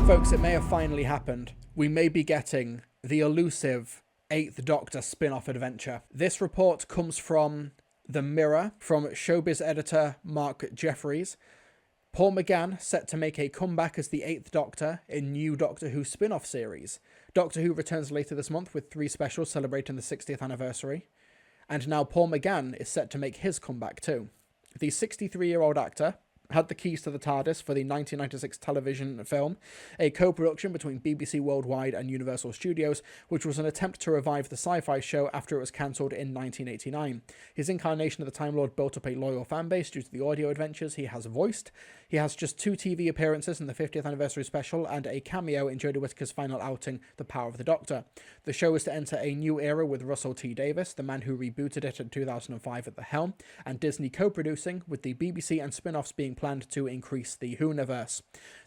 Folks, it may have finally happened. We may be getting the elusive Eighth Doctor spin-off adventure. This report comes from The Mirror, from showbiz editor Mark Jeffries. Paul McGann set to make a comeback as the Eighth Doctor in new Doctor Who spin-off series. Doctor Who returns later this month with 3 specials celebrating the 60th anniversary. And now Paul McGann is set to make his comeback too. The 63-year-old actor had the keys to the TARDIS for the 1996 television film, a co-production between BBC Worldwide and Universal Studios, which was an attempt to revive the sci-fi show after it was cancelled in 1989. His incarnation of the Time Lord built up a loyal fanbase due to the audio adventures he has voiced. He has just 2 TV appearances in the 50th anniversary special and a cameo in Jodie Whittaker's final outing, The Power of the Doctor. The show is to enter a new era with Russell T Davies, the man who rebooted it in 2005 at the helm, and Disney co-producing, with the BBC and spin-offs being planned to increase the Whoniverse.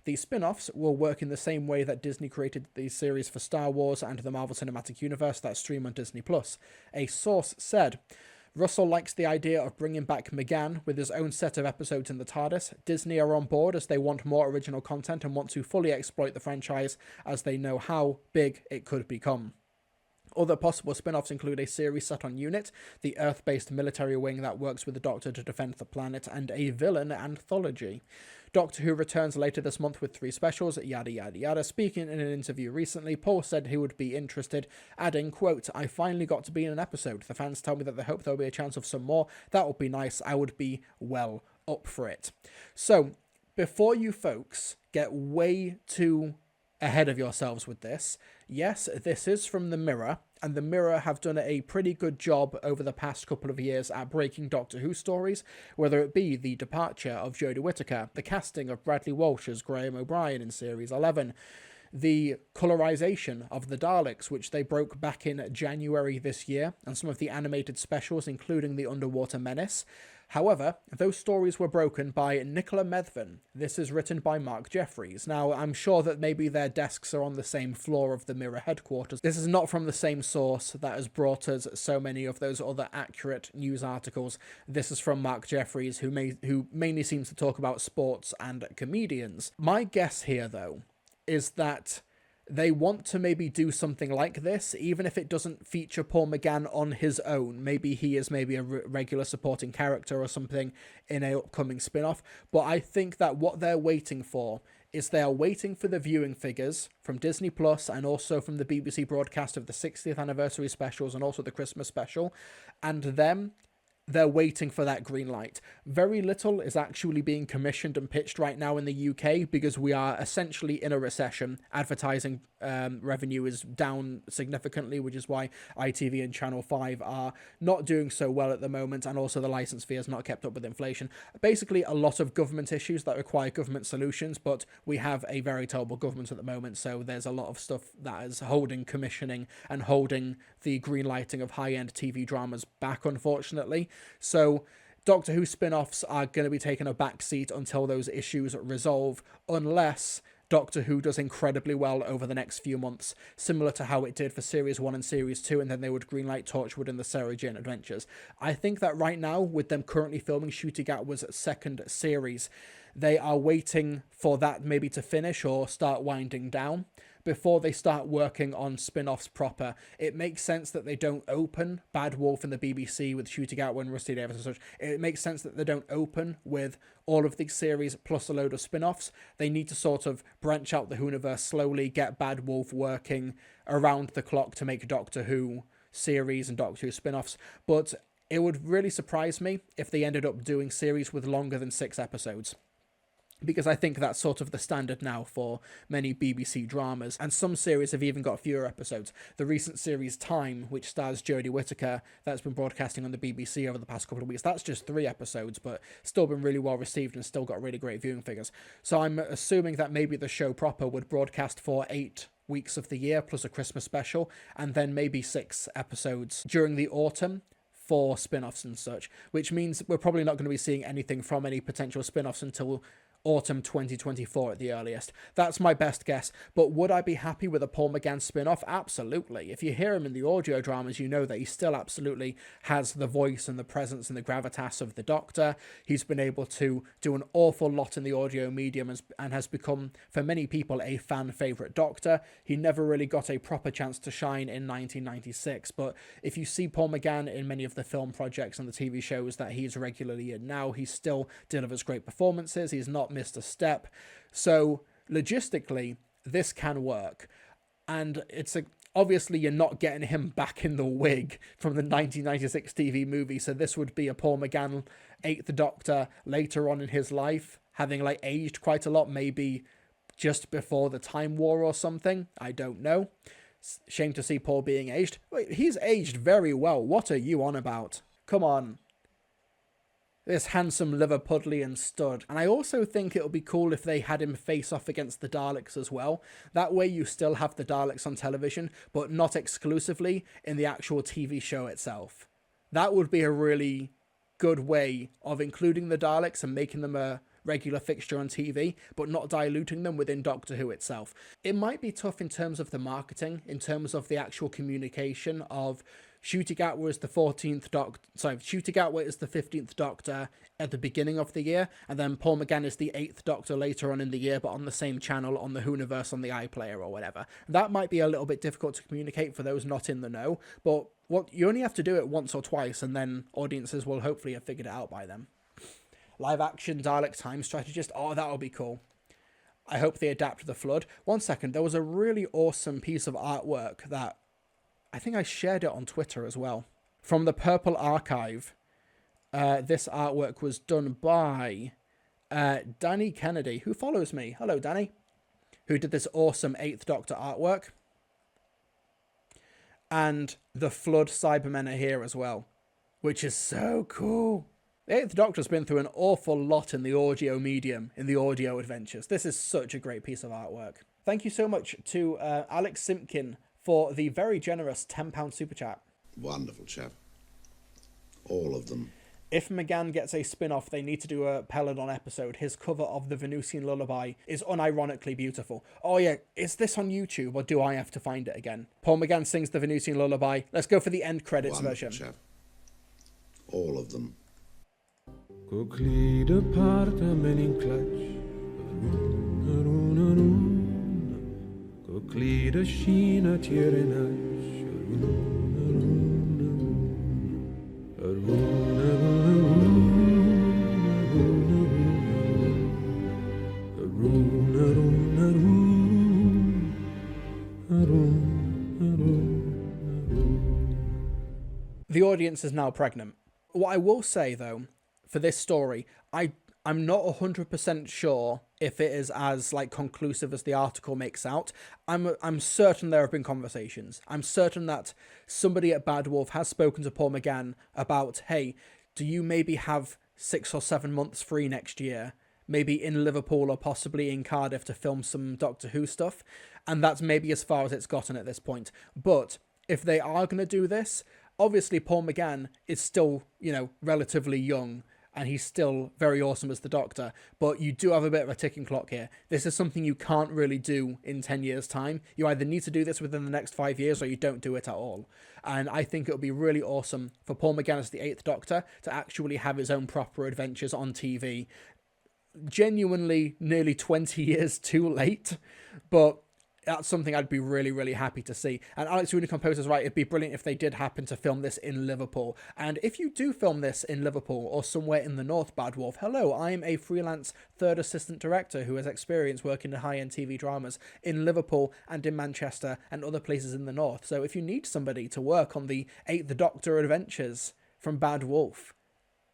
The spin-offs will work in the same way that Disney created the series for Star Wars and the Marvel Cinematic Universe that stream on Disney+. A source said, Russell likes the idea of bringing back McGann with his own set of episodes in the TARDIS. Disney are on board as they want more original content and want to fully exploit the franchise as they know how big it could become. Other possible spin-offs include a series set on UNIT, the Earth-based military wing that works with the Doctor to defend the planet, and a villain anthology. Doctor Who returns later this month with 3 specials, yada yada yada. Speaking in an interview recently, Paul said he would be interested, adding, quote, I finally got to be in an episode. The fans tell me that they hope there'll be a chance of some more. That would be nice. I would be well up for it. So, before you folks get way too ahead of yourselves with this, yes, this is from The Mirror, and The Mirror have done a pretty good job over the past couple of years at breaking Doctor Who stories, whether it be the departure of Jodie Whittaker, the casting of Bradley Walsh as Graham O'Brien in Series 11, the colorization of the Daleks, which they broke back in January this year, and some of the animated specials, including the Underwater Menace. However, those stories were broken by Nicola Medvin. This is written by Mark Jeffries. Now, I'm sure that maybe their desks are on the same floor of the Mirror headquarters. This is not from the same source that has brought us so many of those other accurate news articles. This is from Mark Jeffries, who mainly seems to talk about sports and comedians. My guess here, though, is that they want to maybe do something like this, even if it doesn't feature Paul McGann on his own. Maybe he is maybe a regular supporting character or something in an upcoming spin-off. But I think that what they're waiting for is they are waiting for the viewing figures from Disney Plus and also from the BBC broadcast of the 60th anniversary specials and also the Christmas special. And then they're waiting for that green light. Very little is actually being commissioned and pitched right now in the UK because we are essentially in a recession. Advertising revenue is down significantly, which is why ITV and Channel 5 are not doing so well at the moment, and also the licence fee has not kept up with inflation. Basically, a lot of government issues that require government solutions, but we have a very terrible government at the moment, so there's a lot of stuff that is holding commissioning and holding the green lighting of high-end TV dramas back, unfortunately. So Doctor Who spin-offs are going to be taking a back seat until those issues resolve, unless Doctor Who does incredibly well over the next few months, similar to how it did for Series 1 and Series 2, and then they would greenlight Torchwood and the Sarah Jane Adventures. I think that right now, with them currently filming Ncuti Gatwa's second series, they are waiting for that maybe to finish or start winding down before they start working on spin-offs proper. It makes sense that they don't open Bad Wolf in the BBC with Ncuti Gatwa and Rusty Davies and such. It makes sense that they don't open with all of these series plus a load of spin-offs. They need to sort of branch out the Whoniverse slowly, get Bad Wolf working around the clock to make Doctor Who series and Doctor Who spin-offs. But it would really surprise me if they ended up doing series with longer than 6 episodes, because I think that's sort of the standard now for many BBC dramas, and some series have even got fewer episodes. The recent series Time, which stars Jodie Whittaker, that's been broadcasting on the BBC over the past couple of weeks, that's just 3 episodes, but still been really well received and still got really great viewing figures. So I'm assuming that maybe the show proper would broadcast for 8 weeks of the year, plus a Christmas special, and then maybe 6 episodes during the autumn for spin-offs and such, which means we're probably not going to be seeing anything from any potential spin-offs until autumn 2024 at the earliest. That's my best guess. But would I be happy with a Paul McGann spin-off? Absolutely. If you hear him in the audio dramas, you know that he still absolutely has the voice and the presence and the gravitas of the Doctor. He's been able to do an awful lot in the audio medium and has become, for many people, a fan favourite Doctor. He never really got a proper chance to shine in 1996, but if you see Paul McGann in many of the film projects and the TV shows that he's regularly in now, he still delivers great performances. He's not missed a step. So logistically, this can work. And obviously you're not getting him back in the wig from the 1996 TV movie. So this would be a Paul McGann 8th Doctor later on in his life, having like aged quite a lot, maybe just before the Time War or something. I don't know. Shame to see Paul being aged. Wait, he's aged very well. What are you on about? Come on. This handsome Liverpudlian stud. And I also think it would be cool if they had him face off against the Daleks as well. That way you still have the Daleks on television, but not exclusively in the actual TV show itself. That would be a really good way of including the Daleks and making them a regular fixture on TV, but not diluting them within Doctor Who itself. It might be tough in terms of the marketing, in terms of the actual communication of Ncuti Gatwa is the 14th Doctor, Ncuti Gatwa is the 15th Doctor at the beginning of the year, and then Paul McGann is the 8th Doctor later on in the year, but on the same channel, on the Whoniverse, on the iPlayer or whatever. That might be a little bit difficult to communicate for those not in the know, but you only have to do it once or twice, and then audiences will hopefully have figured it out by then. Live action Dalek time strategist, oh, that'll be cool. I hope they adapt The Flood. One second, there was a really awesome piece of artwork that I think I shared it on Twitter as well. From the Purple Archive, this artwork was done by Danny Kennedy, who follows me. Hello, Danny. Who did this awesome 8th Doctor artwork. And the Flood Cybermen are here as well, which is so cool. The 8th Doctor's been through an awful lot in the audio medium, in the audio adventures. This is such a great piece of artwork. Thank you so much to Alex Simpkin for the very generous £10 super chat. Wonderful chap. All of them. If McGann gets a spin-off, they need to do a Peladon episode. His cover of the Venusian Lullaby is unironically beautiful. Oh yeah, is this on YouTube or do I have to find it again? Paul McGann sings the Venusian Lullaby. Let's go for the end credits Wonderful version. Chap. All of them. Coklide partamen in clutch. Coklide skina tjerenach. The audience is now pregnant. What I will say, though, for this story, I'm not 100% sure if it is as conclusive as the article makes out. I'm certain there have been conversations. I'm certain that somebody at Bad Wolf has spoken to Paul McGann about, hey, do you maybe have 6 or 7 months free next year? Maybe in Liverpool or possibly in Cardiff to film some Doctor Who stuff. And that's maybe as far as it's gotten at this point. But if they are going to do this, obviously Paul McGann is still, relatively young. And he's still very awesome as the Doctor. But you do have a bit of a ticking clock here. This is something you can't really do in 10 years' time. You either need to do this within the next 5 years or you don't do it at all. And I think it would be really awesome for Paul McGann as the 8th Doctor to actually have his own proper adventures on TV. Genuinely nearly 20 years too late. But that's something I'd be really, really happy to see. And Alex Rooney Composer's right, it'd be brilliant if they did happen to film this in Liverpool. And if you do film this in Liverpool or somewhere in the north, Bad Wolf, hello, I'm a freelance third assistant director who has experience working in high-end TV dramas in Liverpool and in Manchester and other places in the north. So if you need somebody to work on the 8th Doctor adventures from Bad Wolf,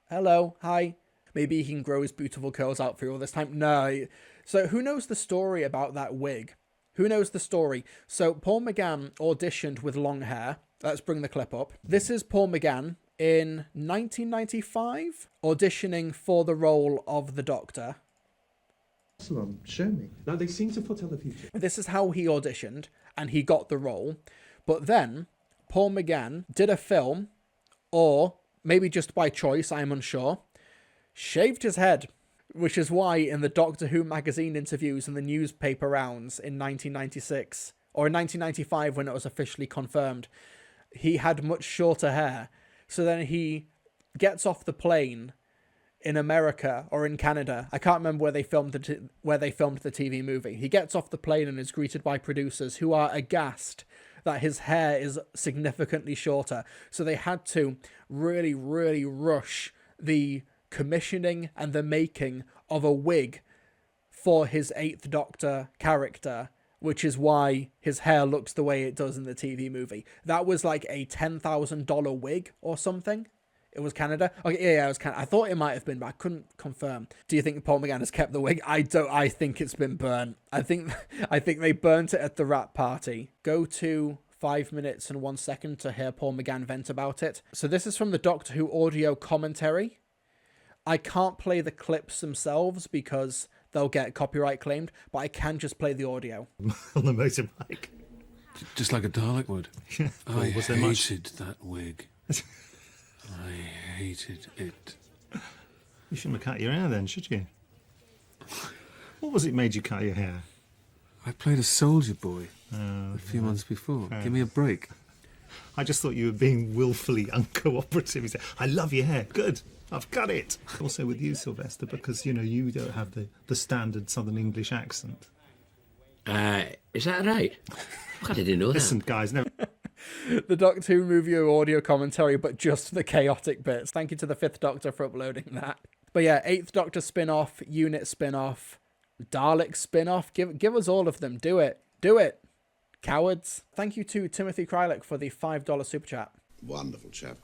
hello, hi. Maybe he can grow his beautiful curls out for you all this time. No. So who knows the story about that wig? Who knows the story? So Paul McGann auditioned with long hair. Let's bring the clip up. This is Paul McGann in 1995 auditioning for the role of the Doctor. Show me. No, they seem to foretell the future. This is how he auditioned and he got the role. But then Paul McGann did a film or maybe just by choice, I'm unsure, shaved his head, which is why in the Doctor Who magazine interviews and the newspaper rounds in 1996, or in 1995 when it was officially confirmed, he had much shorter hair. So then he gets off the plane in America or in Canada. I can't remember where they filmed the TV movie. He gets off the plane and is greeted by producers who are aghast that his hair is significantly shorter. So they had to really, really rush the commissioning and the making of a wig for his Eighth Doctor character, which is why his hair looks the way it does in the TV movie. That was like a $10,000 wig or something. It was Canada. Okay, yeah, it was Canada. I thought it might have been, but I couldn't confirm. Do you think Paul McGann has kept the wig? I don't. I think it's been burnt. I think they burnt it at the wrap party. Go to 5 minutes and 1 second to hear Paul McGann vent about it. So this is from the Doctor Who audio commentary. I can't play the clips themselves because they'll get copyright claimed, but I can just play the audio. On the motorbike. Just like a Dalek would. I was there much? hated that wig. I hated it. You shouldn't have cut your hair then, should you? What was it made you cut your hair? I played a soldier boy a few months before. Give me a break. I just thought you were being willfully uncooperative. You said, I love your hair. Good. I've got it. Also with you, Sylvester, because, you know, you don't have the standard Southern English accent. Is that right? I didn't know that. Listen, guys, never... The Doctor Who movie audio commentary, but just the chaotic bits. Thank you to the Fifth Doctor for uploading that. But yeah, Eighth Doctor spin-off, Unit spin-off, Dalek spin-off. Give us all of them. Do it. Do it. Cowards. Thank you to Timothy Krylik for the $5 super chat. Wonderful chap.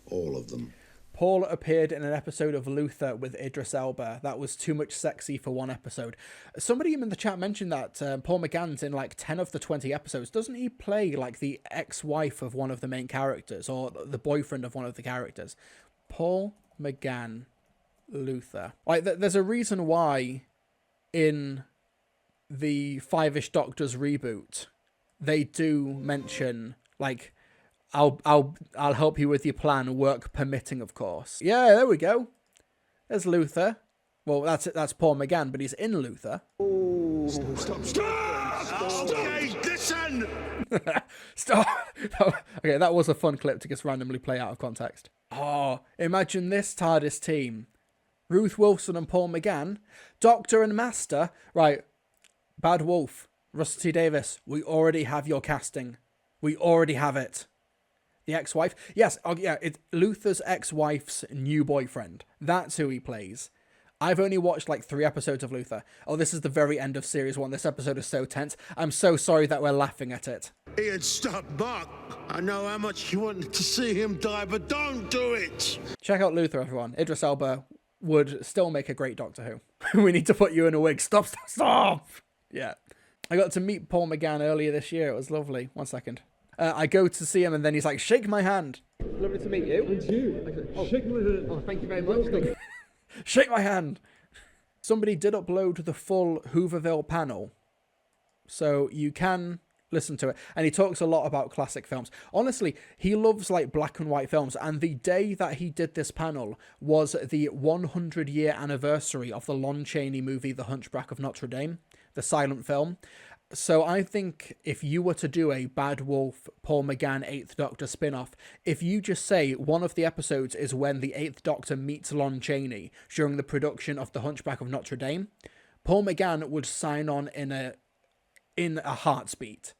All of them. Paul appeared in an episode of Luther with Idris Elba. That was too much sexy for one episode. Somebody in the chat mentioned that Paul McGann's in like 10 of the 20 episodes. Doesn't he play like the ex-wife of one of the main characters or the boyfriend of one of the characters? Paul McGann, Luther. Like, there's a reason why in the Five-ish Doctors reboot, they do mention like, I'll help you with your plan, work permitting, of course. Yeah, there we go. There's Luther. Well, that's Paul McGann, but he's in Luther. Stop! Okay, listen! Stop! Okay, that was a fun clip to just randomly play out of context. Oh, imagine this TARDIS team. Ruth Wilson and Paul McGann, Doctor and Master. Right, Bad Wolf, Russell T Davies, we already have your casting. We already have it. The ex-wife? Yes, it's Luther's ex-wife's new boyfriend. That's who he plays. I've only watched like 3 episodes of Luther. Oh, this is the very end of series 1. This episode is so tense. I'm so sorry that we're laughing at it. Ian, stop, Mark. I know how much you wanted to see him die, but don't do it. Check out Luther, everyone. Idris Elba would still make a great Doctor Who. We need to put you in a wig. Stop. Yeah. I got to meet Paul McGann earlier this year. It was lovely. 1 second. I go to see him and then he's like, shake my hand. Lovely to meet you. And you. Shake my hand. Oh, thank you very much. Shake my hand. Somebody did upload the full Hooverville panel, so you can listen to it. And he talks a lot about classic films. Honestly, he loves like black and white films. And the day that he did this panel was the 100-year anniversary of the Lon Chaney movie, The Hunchback of Notre Dame, the silent film. So I think if you were to do a Bad Wolf, Paul McGann, 8th Doctor spin-off, if you just say one of the episodes is when the 8th Doctor meets Lon Chaney during the production of The Hunchback of Notre Dame, Paul McGann would sign on in a heartbeat.